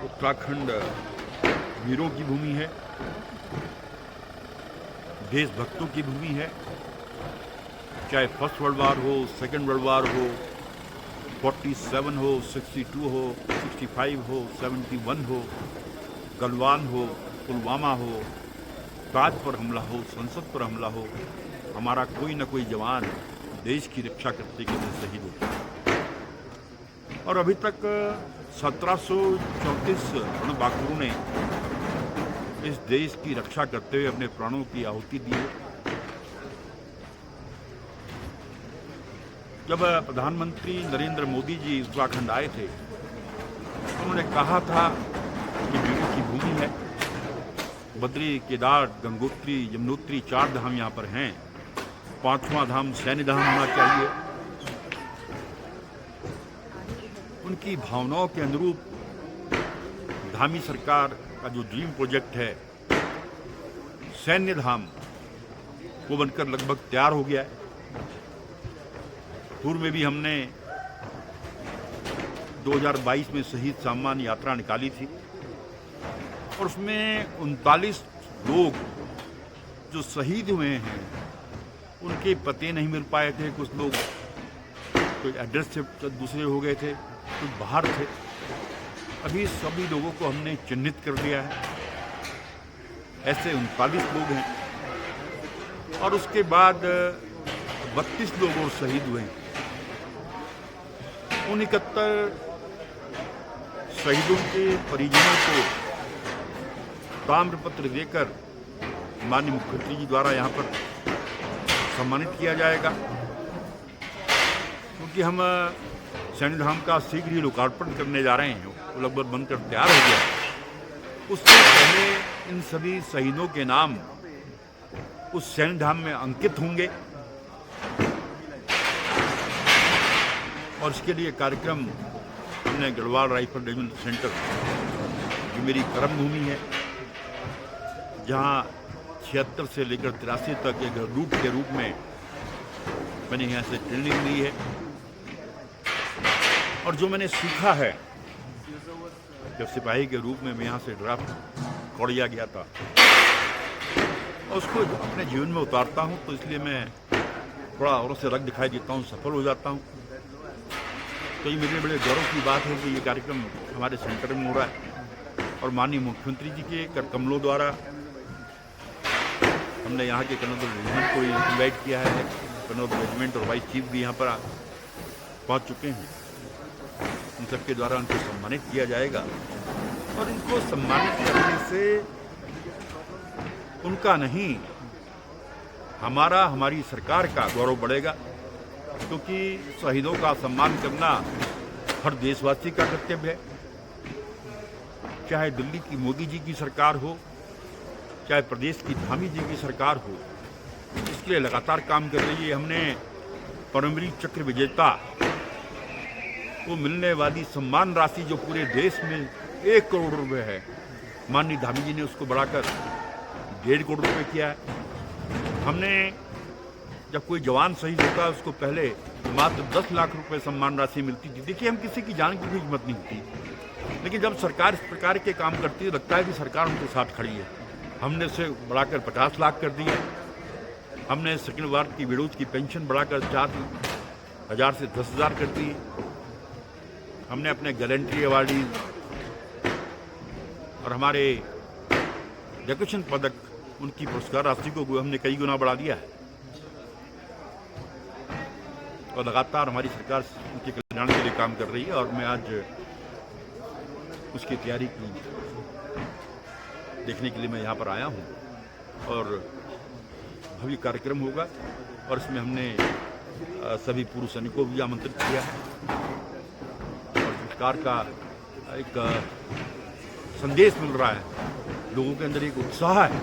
उत्तराखंड वीरों की भूमि है, देशभक्तों की भूमि है। चाहे फर्स्ट वर्ल्ड वार हो, सेकेंड वर्ल्ड वार हो, 47 हो, 62 हो, 65 हो, 71 हो, गलवान हो, पुलवामा हो, ताज पर हमला हो, संसद पर हमला हो, हमारा कोई न कोई जवान देश की रक्षा करते के लिए शहीद होता है। और अभी तक 1734 रणबांकुरों ने इस देश की रक्षा करते हुए अपने प्राणों की आहुति दी है। जब प्रधानमंत्री नरेंद्र मोदी जी उत्तराखंड आए थे, उन्होंने कहा था कि वीरों की भूमि है, बद्री, केदार, गंगोत्री, यमुनोत्री 4 धाम यहाँ पर हैं, 5वां धाम सैन्य धाम होना चाहिए। उनकी भावनाओं के अनुरूप धामी सरकार का जो ड्रीम प्रोजेक्ट है सैन्य धाम, वो बनकर लगभग तैयार हो गया है। पूर्व में भी हमने 2022 में शहीद सम्मान यात्रा निकाली थी और उसमें 39 लोग जो शहीद हुए हैं उनके पते नहीं मिल पाए थे। कुछ लोग कोई एड्रेस से दूसरे हो गए थे, कुछ बाहर थे। अभी सभी लोगों को हमने चिन्हित कर दिया है, ऐसे 39 लोग हैं। और उसके बाद 32 लोग और शहीद हुए हैं। उन 71 शहीदों के परिजनों को ताम्रपत्र देकर माननीय मुख्यमंत्री जी द्वारा यहाँ पर सम्मानित किया जाएगा, क्योंकि हम सैन्य धाम का शीघ्र ही लोकार्पण करने जा रहे हैं। वो लगभग बनकर तैयार हो गया है। उससे पहले इन सभी शहीदों के नाम उस सैन्य धाम में अंकित होंगे और इसके लिए कार्यक्रम हमने गढ़वाल राइफल रेजिमेंट सेंटर, जो मेरी कर्म भूमि है, जहाँ 76 से लेकर 83 तक एक रूट के रूप में मैंने यहाँ से ट्रेनिंग ली है। और जो मैंने सीखा है, जब सिपाही के रूप में मैं यहाँ से ड्राफ्ट कोड़िया गया था और उसको अपने जीवन में उतारता हूँ, तो इसलिए मैं थोड़ा औरों से रंग दिखाई देता हूँ, सफल हो जाता हूँ। तो ये मेरे बड़े गौरव की बात है कि ये कार्यक्रम हमारे सेंटर में हो रहा है और माननीय मुख्यमंत्री जी के कर कमलों द्वारा हमने यहाँ के कन्नौज रेजिमेंट को इन्वाइट किया है। कन्नौज रेजिमेंट और वाइस चीफ भी यहाँ पर पहुँच चुके हैं। उन सबके द्वारा उनको सम्मानित किया जाएगा और इनको सम्मानित करने से उनका नहीं, हमारा, हमारी सरकार का गौरव बढ़ेगा, क्योंकि शहीदों का सम्मान करना हर देशवासी का कर्तव्य है। चाहे दिल्ली की मोदी जी की सरकार हो, चाहे प्रदेश की धामी जी की सरकार हो, इसके लिए लगातार काम कर रही है। हमने परमवीर चक्र विजेता को मिलने वाली सम्मान राशि जो पूरे देश में 1 करोड़ रुपए है, माननीय धामी जी ने उसको बढ़ाकर 1.5 करोड़ रुपए किया है। हमने जब कोई जवान शहीद होता है उसको पहले मात्र 10 लाख रुपए सम्मान राशि मिलती थी। देखिए, हम किसी की जान की कोई कीमत नहीं होती, लेकिन जब सरकार इस प्रकार के काम करती है, लगता है कि सरकार उनके साथ खड़ी है। हमने उसे बढ़ाकर 50 लाख कर दी है। हमने सेकेंड वार की विडोज की पेंशन बढ़ाकर 4,000 से 10,000 कर दी। हमने अपने गैलेंट्री अवार्डी और हमारे डेकोरेशन पदक, उनकी पुरस्कार राशि को हमने कई गुना बढ़ा दिया है और लगातार हमारी सरकार उनके कल्याण के लिए काम कर रही है। और मैं आज उसकी तैयारी की देखने के लिए मैं यहाँ पर आया हूँ और भव्य कार्यक्रम होगा और इसमें हमने सभी पूर्व सैनिकों को भी आमंत्रित किया है और सरकार का एक संदेश मिल रहा है। लोगों के अंदर एक उत्साह है